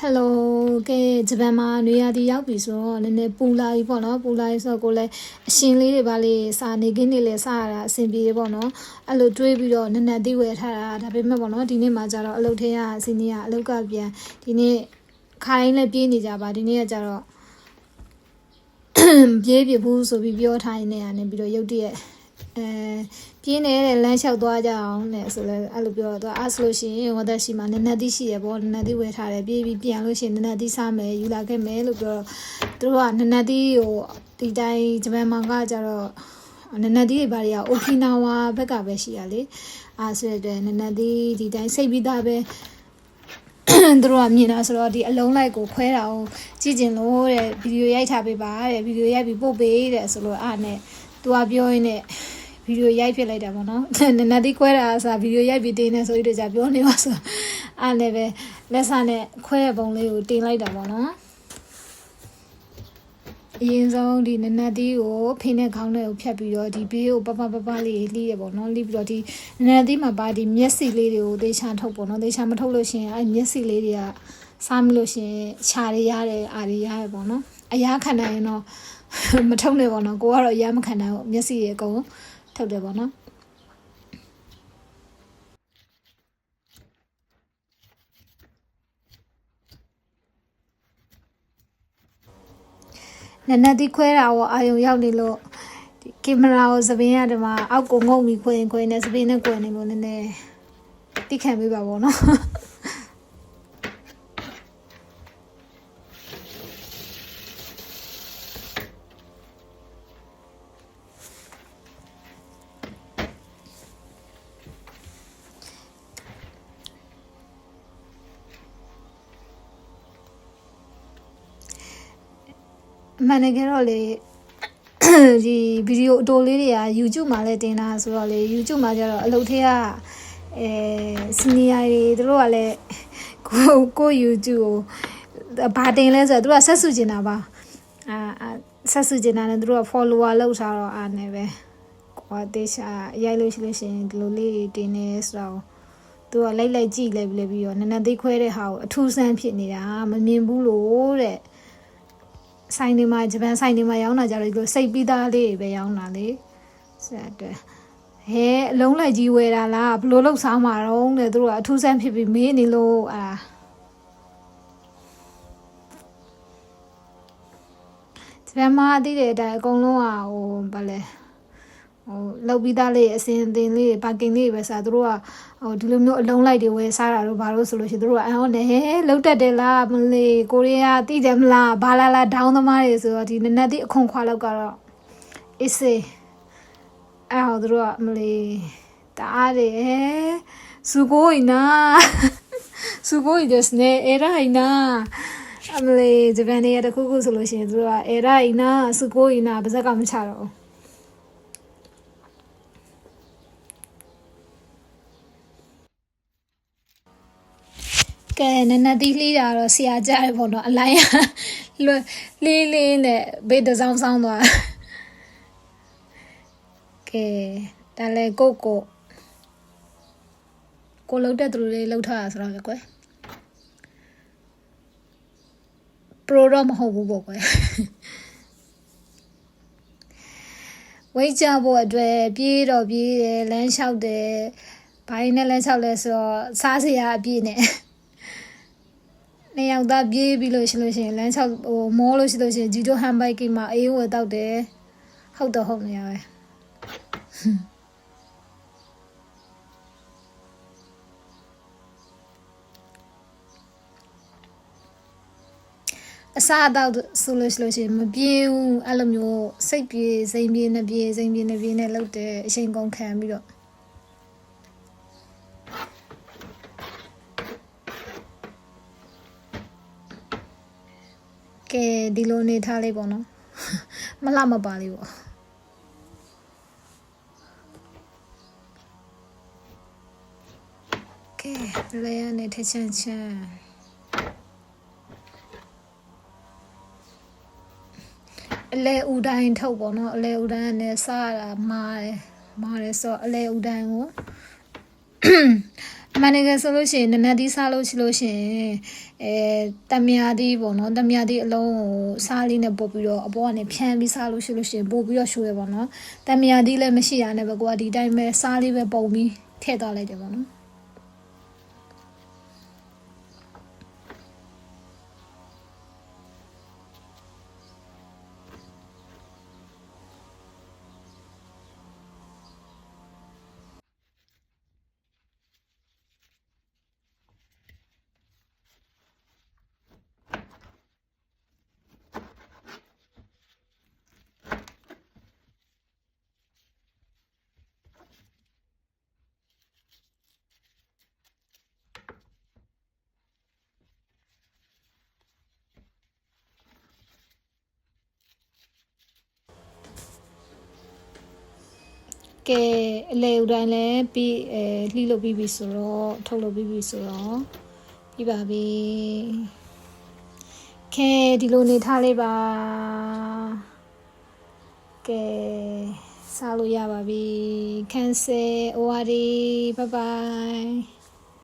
Hello ကဲဂျပန်မှာနေရာဒီရောက်ပြီဆိုတော့နည်းနည်းပူလာပြီပေါ့နော်ပူလာပြီဆိုတော့ကိုလည်းအရှင်လေးတွေပါလေစာနေခင်းနေလဲစားရတာအဆင်ပြေပေါ့နော်အဲ့လိုတွေးပြီးတော့နည်းနည်းသိဝယ်ထားတာဒါပေမဲ့ပေါ့နော်ဒီနေ့မှကျတော့အလုပ်ထဲရစီနီကအလုပ်ကပြန်ဒီနေ့ခိုင်းလည်းပြေးနေကြပါဒီနေ့ကကျတော့ပြေးပြဘူးဆိုပြီးပြောထားနေရတယ်ပြီးတော့ရုတ်တရက်ပြင်းနေတဲ့လမ်းလျှောက်သွားကြအောင်နဲ့ဆိုလဲအဲ့လိုပြောတော့အားဆိုလို့ရှိရင်ဝတ်သက်ရှိမှနည်းနည်းသိရှိရပေါ့နည်းနည်းသိဝယ်ထားတယ်ပြေးပြီးပြန်လို့ရှိရင်နည်းနည်းသိစားမယ်ယူလာခဲ့မယ်လို့ပြောတော့သူတို့ကနည်းနည်းသိဟိုဒီတိုင်းဂျပန်မှာကကြတော့နည်းနည်းသိတွေဘာတွေကအိုကီနာဝါဘက်ကပဲရှိရလေအားဆိုတဲ့နည်းနည်းသိဒီတိုင်းစိတ်ပြီးသားပဲသူတို့ကမြင်တာဆိုတော့ဒီအလုံးလိုက်ကိုခွဲတာကိုကြည့်ကျင်လို့တဲ့ဗီဒီယိုရိုက်ထားပေးပါတဲ့ဗီဒီယိုရိုက်ပြီးပို့ပေးတဲ့ဆိုလို့အားနဲ့သူကပြောရင်းနဲ့ဗီဒီယိုရိုက်ဖြစ်လိုက်တာပေါ့နော်နည်းနည်းသေးခွဲတာအစားဗီဒီယိုရိုက်ပြီးတင်နေဆိုပြီးတော့ပြောနေပါဆိုအားလည်းပဲလက်စားနဲ့ခွဲတဲ့ပုံလေးကိုတင်လိုက်တာပေါ့နော်အရင်ဆုံးဒီနည်းနည်းသေးကိုဖိနဲ့ခေါင်းနဲ့ကိုဖြတ်ပြီးတော့ဒီဘေးကိုပလေးလှီးရပေါ့နော်လှီးပြီးတော့ဒီနည်းနည်းသေးမှာပါဒီမျက်စိလေးတွေကိုသေချာထုတ်ပေါ့နော်သေချာမထုတ်လို့ရှိရင်အဲ့မျက်စိလေးတွေကစားမလို့ရှိရင်ခြာတွေရတယ်အာတွေရတယ်ပေါ့နော်အရာခံနိုင်ရင်တော့မထုတ်နဲ့ပေါ့နော်ကိုကတော့အရာမခံနိုင်ဘူးမျက်စိတွေအကုန်ထုတ်တယ်ပေါ့နော်နည်းနည်းဒီခွဲတာရောအာယုံရောက်နေလို့ဒီကင်မရာကိုသပင်းရဒီမှာအောက်ကိုငုံပြီးခွဲနေသပင်းနဲ့ကွယ်နေလို့နည်းနည်းတိခံပေးပါပေါ့နော်မှန်တယ်ကြတော့လေဒီဗီဒီယိုအတိုလေးတွေက YouTube မှာလည်းတင်တာဆိုတော့လေ YouTube မှာကျတော့အလုပ်ထဲကစီနီယာတွေသူတို့ကလည်းကို YouTube ကိုဘာတင်လဲဆိုတော့သူကဆက်စုကျင်တာပါဆက်စုကျင်တာနဲ့သူတို့က follower လောက်ထားတော့အားနေပဲကိုကတေးရှာရိုက်လို့ရှိလို့ရှိရင်ဒီလိုလေးတွေတင်နေဆိုတော့သူကလိုက်ကြည့်လိုက်ပြီးတော့နည်းနည်းသိခွဲတဲ့ဟာကိုအထူးဆန်းဖြစ်နေတာမမြင်ဘူးလို့တဲ့ဆိုင်တွေမှာဂျပန်ဆိုင်တွေမှာရောင်းတာကြတော့ဒီလိုစိတ်ပြီးသားလေးပဲရောင်းတာလေဆက်တဲ့ဟဲအလုံးလိုက်ကြီးဝယ်တာလားဘလို့လောက်စားမှာတော့တဲ့သူတို့ကအထူးဆန်းဖြစ်ပြီးမေးနေလို့ဂျပန်မှာအသိတဲ့အတိုင်းအကုန်လုံးကဟိုဗာလဲဟိုလောက်ပြီးသားလေးအစင်အသင်လေးပါကင်လေးပဲစားသူတို့ကဟိုဒီလိုမျိုးအလုံးလိုက်တွေဝယ်စားတာတော့ဘာလို့ဆိုလို့ရှိရင်သူတို့ကအဟောနဲ့လောက်တတ်တယ်လားမလေးကိုရီးယားသိတယ်မလားဘာလာဒေါင်းသမားတွေဆိုတော့ဒီနည်းနည်းအခွန်ခွာလောက်ကတော့အေးစေးအဲ့ဟောသူတို့ကမလေးတအားတယ်すごいなすごいですね偉いなအမလေးဂျပန်နေရတခုခုဆိုလို့ရှိရင်သူတို့က偉いなすごいなပါဇက်ကမချတော့ကဲနည်းနည်းတီးလှီးတာတော့ဆရာကြတယ်ပေါ့နော်အလိုင်းလှီးနဲ့ဘေးတစောင်းသွားကဲဒါလည်းကိုလောက်တဲ့သူတွေလောက်ထားတာဆိုတော့လေကွယ်ပရိုတော့မဟုတ်ဘူးပေါ့ကွယ်ဝိတ်ကြဖို့အတွက်ပြေးတယ်လမ်းလျှောက်တယ်ဘိုင်းနဲ့လမ်းလျှောက်လဲဆိုတော့စားစရာအပြည့်နဲ့နေရောက်သားပြေးပြီးလို့ရှိလို့ရှိရင်လမ်းလျှောက်ဟိုမောလို့ရှိလို့ရှိရင်ဂျီတိုဟမ်ဘိုက်ကမှာအေးဝယ်တောက်တယ်ဟုတ်တော့ဟုတ်နေရပဲအစားအသောက်ဆိုလို့ရှိလို့ရှိရင်မပြေးဘူးအဲ့လိုမျိုးစိတ်ပြေးစိမ်ပြေးနဲ့လောက်တယ်အချိန်ကုန်ခံပြီးတော့ကဲဒီလိုနေထားလေးပေါ့နော်မလှမပါလေးပေါ့ကဲလဲရနေထချမ်းအလဲဦးတိုင်းထုတ်ပေါ့နော်အလဲဦးတိုင်းနဲ့စားတာမာတယ်ဆိုတော့အလဲဦးတိုင်းကို အမှန်တကယ်ဆိုလို့ရှိရင်နနက်သီးစားလို့ရှိလို့ရှိရင်တမယာသီးပေါ့နော်တမယာသီးအလုံးကိုစားလေးနဲ့ပုတ်ပြီးတော့အပေါ်ကနေဖြန်းပြီးစားလို့ရှိလို့ရှိရင်ပို့ပြီးတော့ရှိုးရပေါ့နော်တမယာသီးလည်းမရှိရနဲ့ပဲကိုကဒီတိုင်းပဲစားလေးပဲပုံပြီးထည့်သွားလိုက်တယ်ပေါ့နော်ကဲအလေဦးတိုင်းလည်းပြီးလှီးလို့ပြီးပြီဆိုတော့ထုတ်လို့ပြီးပြီဆိုတော့ပြီးပါပြီခဲဒီလိုနေထားလေးပါကဲစားလို့ရပါပြီ cancel ORD bye bye